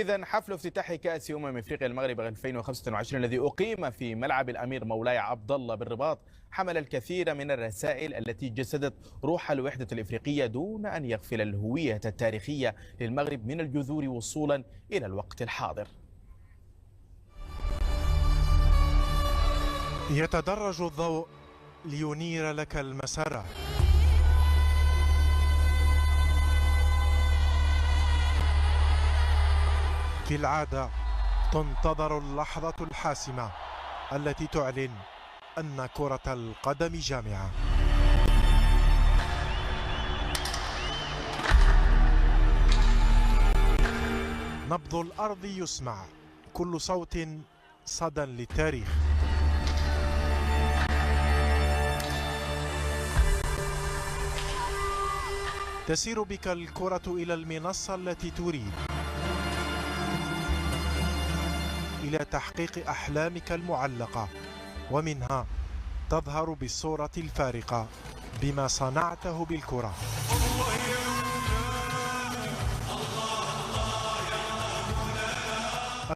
إذا حفل افتتاح كأس أفريقيا المغرب 2025 الذي أقيم في ملعب الأمير مولاي عبد الله بالرباط حمل الكثير من الرسائل التي جسدت روح الوحدة الإفريقية دون أن يغفل الهوية التاريخية للمغرب من الجذور وصولا إلى الوقت الحاضر. يتدرج الضوء لينير لك المسار. في العادة تنتظر اللحظة الحاسمة التي تعلن أن كرة القدم جامعة. نبض الأرض يسمع، كل صوت صدى للتاريخ. تسير بك الكرة إلى المنصة التي تريد، إلى تحقيق أحلامك المعلقة، ومنها تظهر بالصورة الفارقة بما صنعته بالكرة.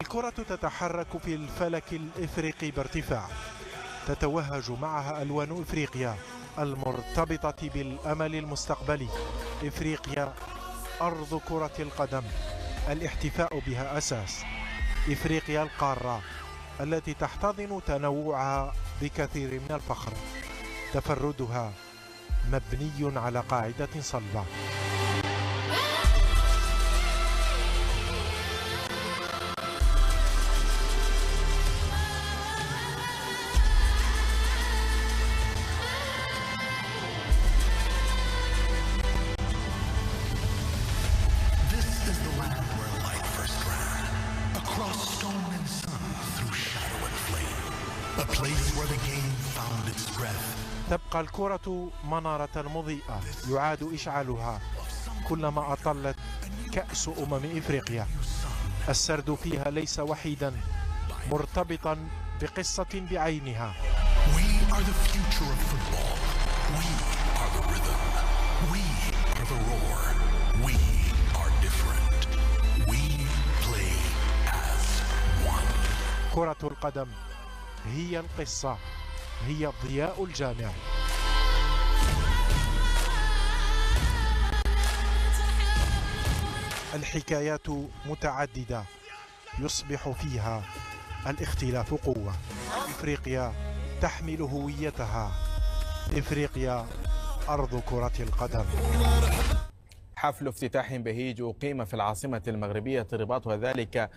الكرة تتحرك في الفلك الإفريقي بارتفاع، تتوهج معها ألوان إفريقيا المرتبطة بالأمل المستقبلي. إفريقيا أرض كرة القدم، الاحتفاء بها أساس. إفريقيا القارة التي تحتضن تنوعها بكثير من الفخر، تفردها مبني على قاعدة صلبة. تبقى الكرة منارة مضيئة يعاد إشعالها كلما أطلت كأس إفريقيا. السرد فيها ليس وحيدا، مرتبطا بقصة بعينها. كرة القدم هي القصة، هي الضياء الجامع. الحكايات متعددة يصبح فيها الاختلاف قوة. إفريقيا تحمل هويتها، إفريقيا أرض كرة القدم. حفل افتتاح بهيج أقيم في العاصمة المغربية الرباط، وذلك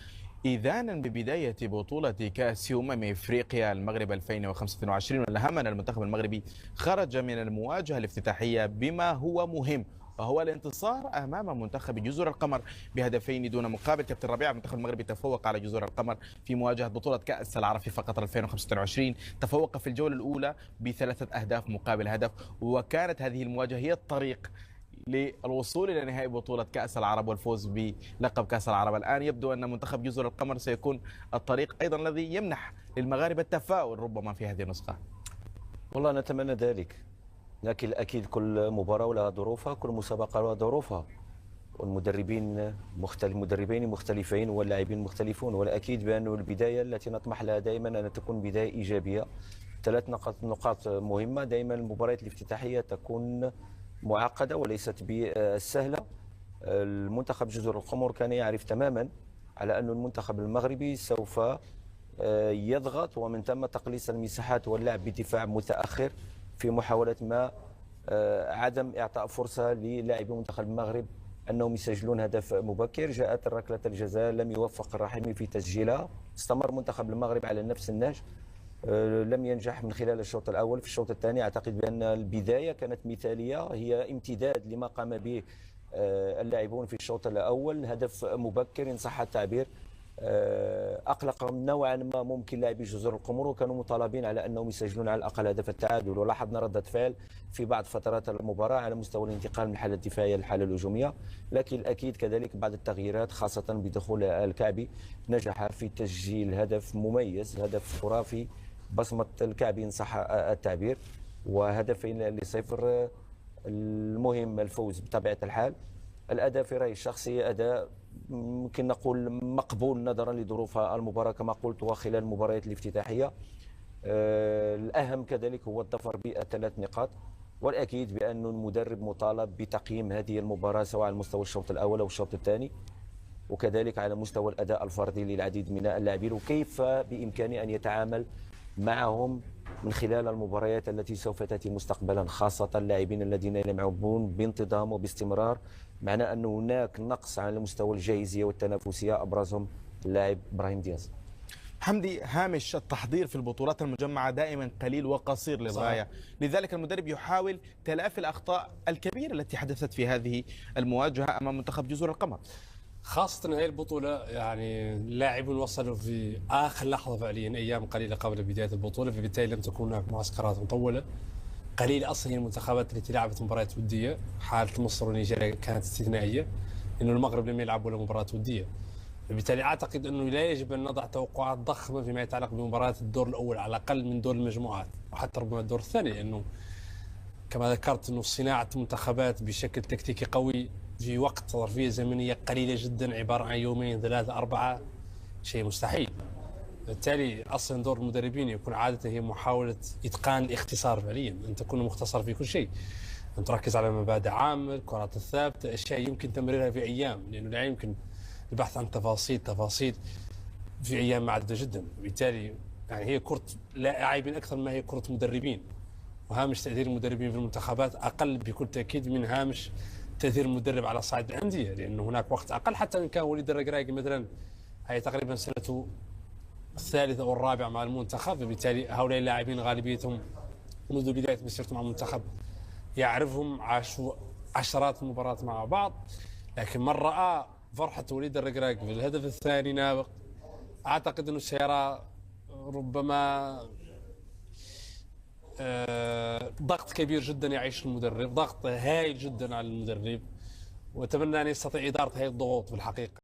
إذانا ببداية بطولة كأس إفريقيا المغرب 2025. والأهم أن المنتخب المغربي خرج من المواجهة الافتتاحية بما هو مهم، وهو الانتصار أمام منتخب جزر القمر بهدفين دون مقابل. كابتن ربيع، المنتخب المغربي تفوق على جزر القمر في مواجهة بطولة كأس العرب في فقط 2025، تفوق في الجولة الأولى ب3 أهداف مقابل هدف، وكانت هذه المواجهة هي الطريق للوصول إلى نهائي بطولة كأس العرب والفوز بلقب كأس العرب. الآن يبدو أن منتخب جزر القمر سيكون الطريق أيضا الذي يمنح للمغاربة التفاؤل ربما في هذه النسخة. والله نتمنى ذلك، لكن أكيد كل مباراة لها ظروفها، كل مسابقة لها ظروفها، والمدربين مدربين مختلفين واللاعبين مختلفون، والأكيد بأن البداية التي نطمح لها دائما أن تكون بداية إيجابية. 3 نقاط مهمة. دائما المباريات الافتتاحية تكون معقدة وليست بالسهلة. المنتخب جزر القمر كان يعرف تماما على أن المنتخب المغربي سوف يضغط، ومن ثم تقليص المساحات واللعب بدفاع متأخر في محاولة ما عدم إعطاء فرصة للاعبي منتخب المغرب أنهم يسجلون هدف مبكر. جاءت ركلة الجزاء، لم يوفق الرحيمي في تسجيلها. استمر منتخب المغرب على نفس النهج، لم ينجح من خلال الشوط الأول. في الشوط الثاني أعتقد بأن البداية كانت مثالية، هي امتداد لما قام به اللاعبون في الشوط الأول. هدف مبكر إن صح التعبير أقلق نوعا ما ممكن لاعبي جزر القمر، وكانوا مطالبين على أنهم يسجلون على الأقل هدف التعادل. ولاحظنا ردة فعل في بعض فترات المباراة على مستوى الانتقال من الحالة الدفاعية للحالة الهجومية، لكن الأكيد كذلك بعض التغييرات خاصة بدخول الكعبي نجح في تسجيل هدف مميز، هدف خرافي، بصمة الكعبي إن صح التعبير، وهدفين ل0. المهم الفوز بطبيعة الحال. الأداء في رأيي الشخصي أداء ممكن نقول مقبول نظرا لظروف المباراة كما قلت وخلال المباريات الافتتاحية. الأهم كذلك هو الظفر ب3 نقاط، والأكيد بأن المدرب مطالب بتقييم هذه المباراة سواء على مستوى الشوط الأول أو الشوط الثاني، وكذلك على مستوى الأداء الفردي للعديد من اللاعبين، وكيف بإمكانه أن يتعامل معهم من خلال المباريات التي سوف تأتي مستقبلا، خاصة اللاعبين الذين يلعبون بانتظام وباستمرار، معنى أن هناك نقص على مستوى الجاهزية والتنافسية، أبرزهم اللاعب إبراهيم دياز. حمدي، هامش التحضير في البطولات المجمعة دائما قليل وقصير للغاية، لذلك المدرب يحاول تلافي الأخطاء الكبيرة التي حدثت في هذه المواجهة أمام منتخب جزر القمر. خاصة هذه البطولة يعني اللاعبون وصلوا في آخر لحظة فعليا، أيام قليلة قبل بداية البطولة، فبالتالي لم تكن هناك معسكرات مطولة. قليل أصلا المنتخبات التي لعبت مباريات ودية، حالة مصر ونيجيريا كانت استثنائية، لأن المغرب لم يلعب ولا مباراة ودية. بالتالي أعتقد أنه لا يجب أن نضع توقعات ضخمة فيما يتعلق بمباريات الدور الأول على الأقل من دور المجموعات، وحتى ربما الدور الثاني، لأنه كما ذكرت أنه صناعة منتخبات بشكل تكتيكي قوي في وقت ظرفية زمنية قليلة جدا، عبارة عن يومين 3 4، شيء مستحيل. بالتالي أصلا دور المدربين يكون عادة هي محاولة إتقان الاختصار فعليا، أن تكون مختصر في كل شيء، أن تركز على مبادئ عامة، الكرات الثابتة، أشياء يمكن تمريرها في أيام، لأنه لا يمكن البحث عن تفاصيل في أيام معدودة جدا. بالتالي يعني هي كرة لاعبين أكثر ما هي كرة مدربين، وهامش تأثير المدربين في المنتخبات أقل بكل تأكيد من هامش تأثير المدرب على صعيد الأندية، لأنه هناك وقت أقل. حتى إن كان وليد الركراكي مثلا هي تقريبا سنته الثالثة أو الرابعة مع المنتخب، فبالتالي هؤلاء اللاعبين غالبيتهم منذ بداية مسيرتهم مع المنتخب يعرفهم، عاشوا عشرات المباريات مع بعض. لكن من رأى فرحة وليد الركراكي في الهدف الثاني نابق، أعتقد أنه سيرى ربما ضغط كبير جدا يعيش المدرب، ضغط هائل جدا على المدرب، وأتمنى أن يستطيع إدارة هذه الضغوط بالحقيقة.